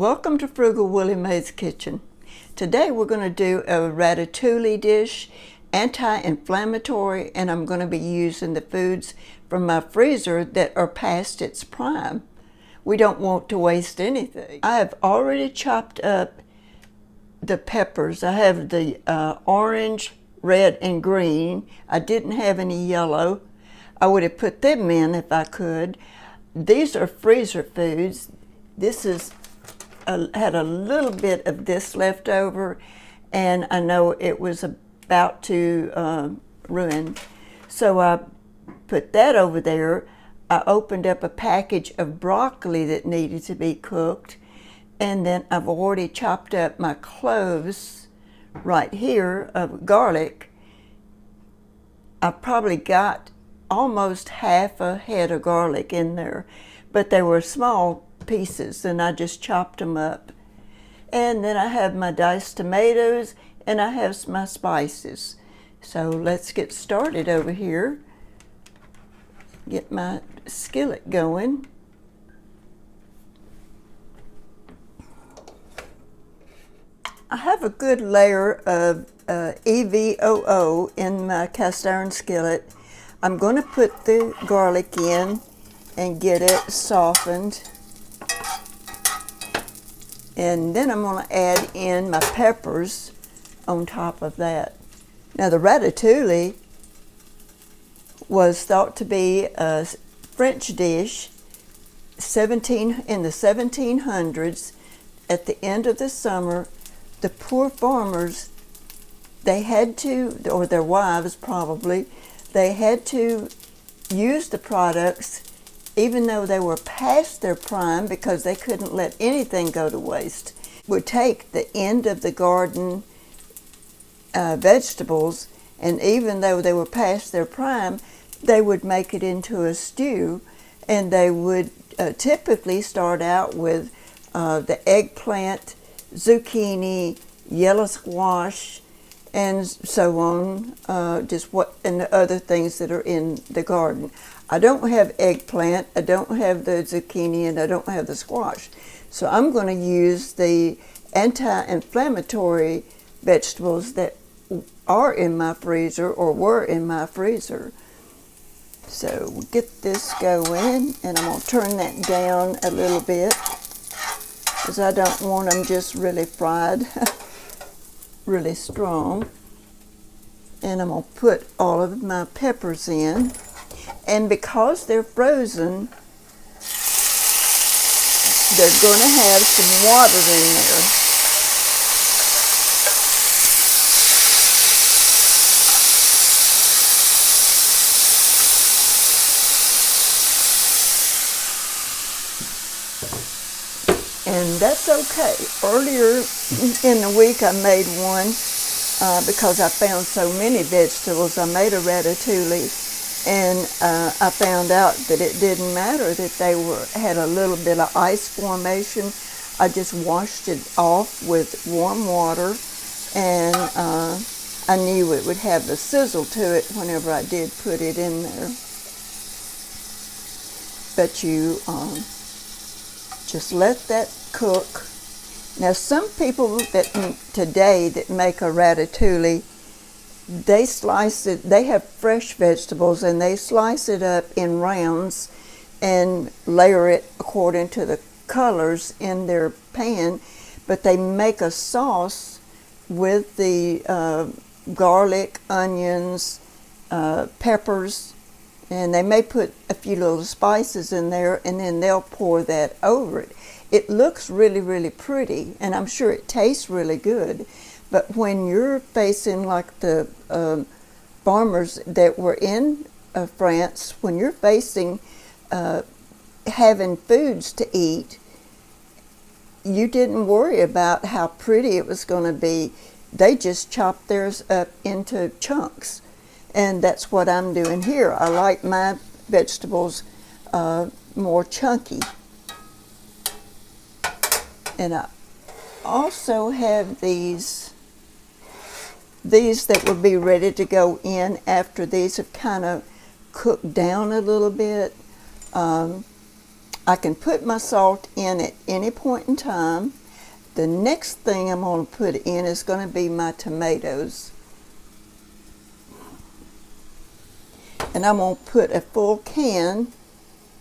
Welcome to Frugal Willie Mae's Kitchen. Today we're going to do a ratatouille dish, anti-inflammatory, and I'm going to be using the foods from my freezer that are past its prime. We don't want to waste anything. I have already chopped up the peppers. I have the orange, red, and green. I didn't have any yellow. I would have put them in if I could. These are freezer foods. This is had a little bit of this left over, and I know it was about to ruin. So I put that over there. I opened up a package of broccoli that needed to be cooked, and then I've already chopped up my cloves right here of garlic. I've probably got almost half a head of garlic in there, but they were small pieces and I just chopped them up. And then I have my diced tomatoes and I have my spices. So let's get started over here. Get my skillet going. I have a good layer of EVOO in my cast iron skillet. I'm going to put the garlic in and get it softened. And then I'm going to add in my peppers on top of that. Now the ratatouille was thought to be a French dish in the 1700s. At the end of the summer, the poor farmers, they had to, or their wives probably, they had to use the products even though they were past their prime because they couldn't let anything go to waste. Would take the end of the garden vegetables, and even though they were past their prime, they would make it into a stew, and they would typically start out with the eggplant, zucchini, yellow squash, and so on, and the other things that are in the garden. I don't have eggplant, I don't have the zucchini, and I don't have the squash. So I'm going to use the anti-inflammatory vegetables that are in my freezer or were in my freezer. So we'll get this going, and I'm going to turn that down a little bit because I don't want them just really fried, really strong. And I'm going to put all of my peppers in. And because they're frozen, they're going to have some water in there. And that's okay. Earlier in the week I made one because I found so many vegetables. I made a ratatouille. And I found out that it didn't matter that they had a little bit of ice formation. I just washed it off with warm water, and I knew it would have the sizzle to it whenever I did put it in there. But you just let that cook. Now some people today that make a ratatouille, they slice it, they have fresh vegetables and they slice it up in rounds and layer it according to the colors in their pan, but they make a sauce with the garlic, onions, peppers, and they may put a few little spices in there, and then they'll pour that over it. It looks really, really pretty, and I'm sure it tastes really good. But when you're facing like the farmers that were in France, when you're facing having foods to eat, you didn't worry about how pretty it was going to be. They just chopped theirs up into chunks. And that's what I'm doing here. I like my vegetables more chunky. And I also have these that would be ready to go in after these have kind of cooked down a little bit. I can put my salt in at any point in time. The next thing I'm going to put in is going to be my tomatoes. And I'm going to put a full can,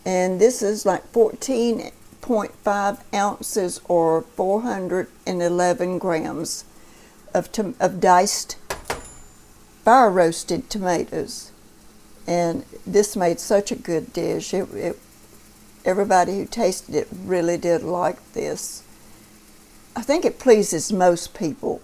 and this is like 14.5 ounces or 411 grams of diced fire roasted tomatoes. And this made such a good dish. Everybody who tasted it really did like this. I think it pleases most people.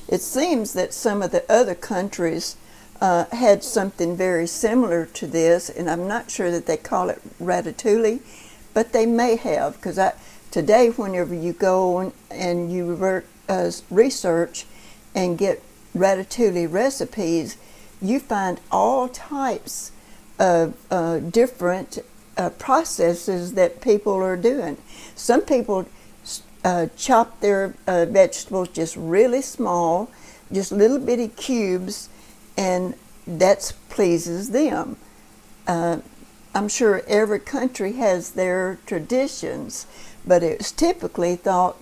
It seems that some of the other countries had something very similar to this, and I'm not sure that they call it ratatouille, but they may have, because today whenever you go and you research and get ratatouille recipes, you find all types of different processes that people are doing. Some people chop their vegetables just really small, just little bitty cubes, and that pleases them. I'm sure every country has their traditions, but it's typically thought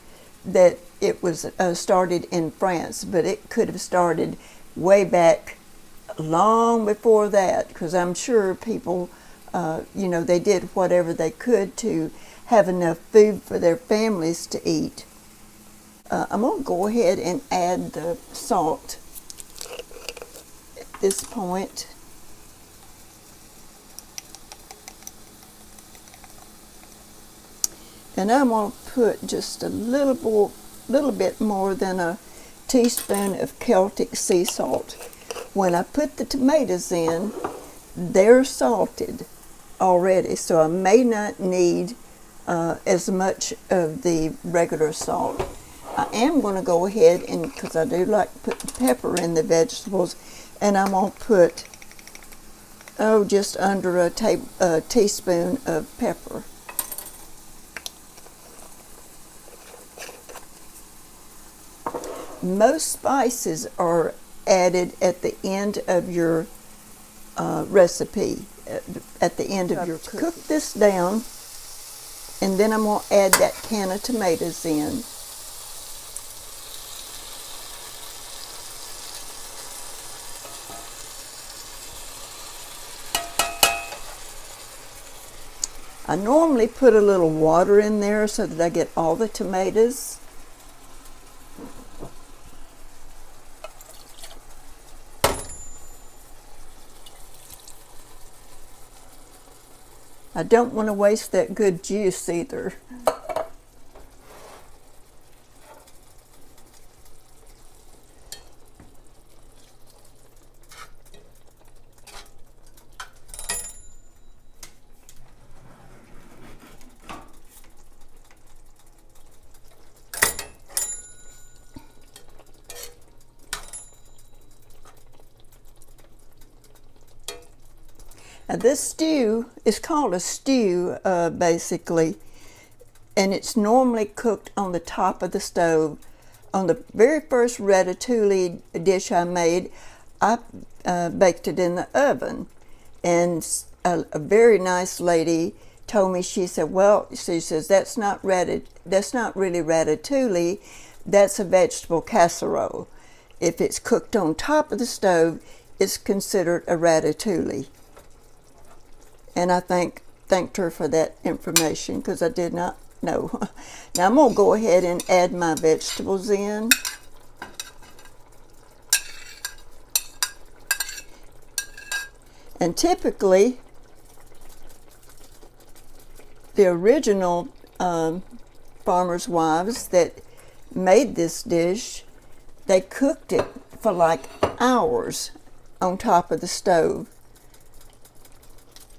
that it was started in France, but it could have started way back long before that, because I'm sure people, they did whatever they could to have enough food for their families to eat. I'm going to go ahead and add the salt at this point. And I'm going to put just a little bit more than a teaspoon of Celtic sea salt. When I put the tomatoes in, they're salted already, so I may not need as much of the regular salt. I am going to go ahead and, because I do like putting pepper in the vegetables, and I'm going to put just under a teaspoon of pepper. Most spices are added at the end of your recipe, at the end of your cooking. Cook this down, and then I'm going to add that can of tomatoes in. I normally put a little water in there so that I get all the tomatoes. I don't want to waste that good juice either. Now this stew is called a stew, basically, and it's normally cooked on the top of the stove. On the very first ratatouille dish I made, I baked it in the oven, and a very nice lady told me, she said, well, she says, that's not really ratatouille, that's a vegetable casserole. If it's cooked on top of the stove, it's considered a ratatouille. And I thanked her for that information, because I did not know. Now I'm going to go ahead and add my vegetables in. And typically, the original farmers' wives that made this dish, they cooked it for like hours on top of the stove.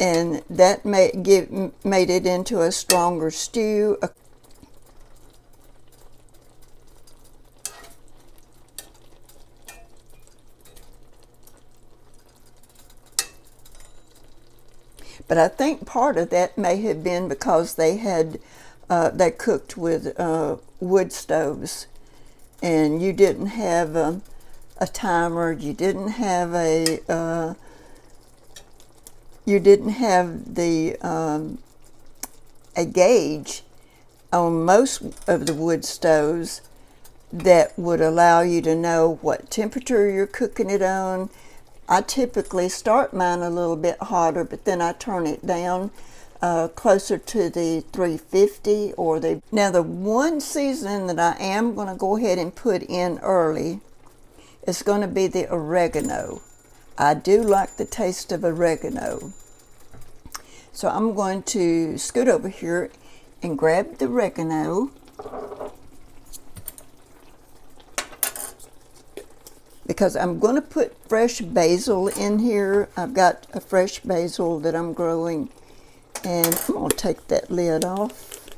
And that made it into a stronger stew. But I think part of that may have been because they had they cooked with wood stoves, and you didn't have a timer. You didn't have the a gauge on most of the wood stoves that would allow you to know what temperature you're cooking it on. I typically start mine a little bit hotter, but then I turn it down closer to the 350 or the... Now the one seasoning that I am going to go ahead and put in early is going to be the oregano. I do like the taste of oregano. So I'm going to scoot over here and grab the oregano. Because I'm going to put fresh basil in here. I've got a fresh basil that I'm growing. And I'm going to take that lid off.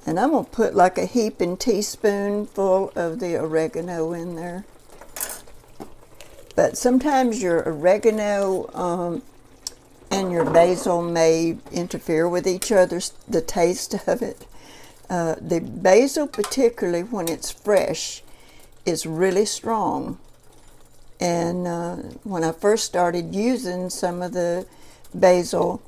And I'm going to put like a heaping teaspoonful of the oregano in there. But sometimes your oregano and your basil may interfere with each other, the taste of it. The basil, particularly when it's fresh, is really strong. And when I first started using some of the basil,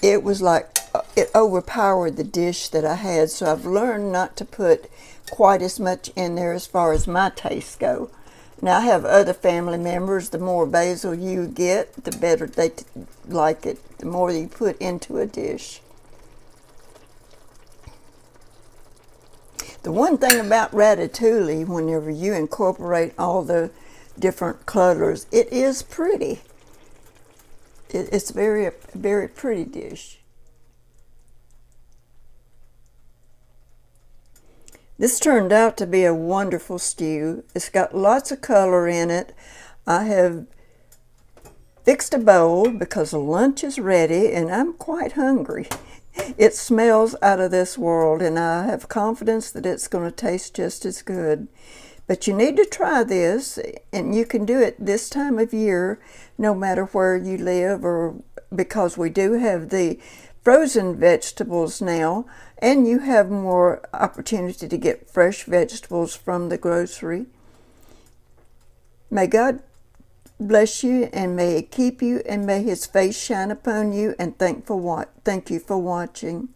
it was like it overpowered the dish that I had. So I've learned not to put quite as much in there as far as my tastes go. Now I have other family members, the more basil you get, the better they like it, the more you put into a dish. The one thing about ratatouille, whenever you incorporate all the different colors, it is pretty. It's very pretty dish. This turned out to be a wonderful stew. It's got lots of color in it. I have fixed a bowl because lunch is ready and I'm quite hungry. It smells out of this world and I have confidence that it's going to taste just as good. But you need to try this, and you can do it this time of year no matter where you live, or because we do have the frozen vegetables now, and you have more opportunity to get fresh vegetables from the grocery. May God bless you, and may He keep you, and may His face shine upon you, and thank you for watching.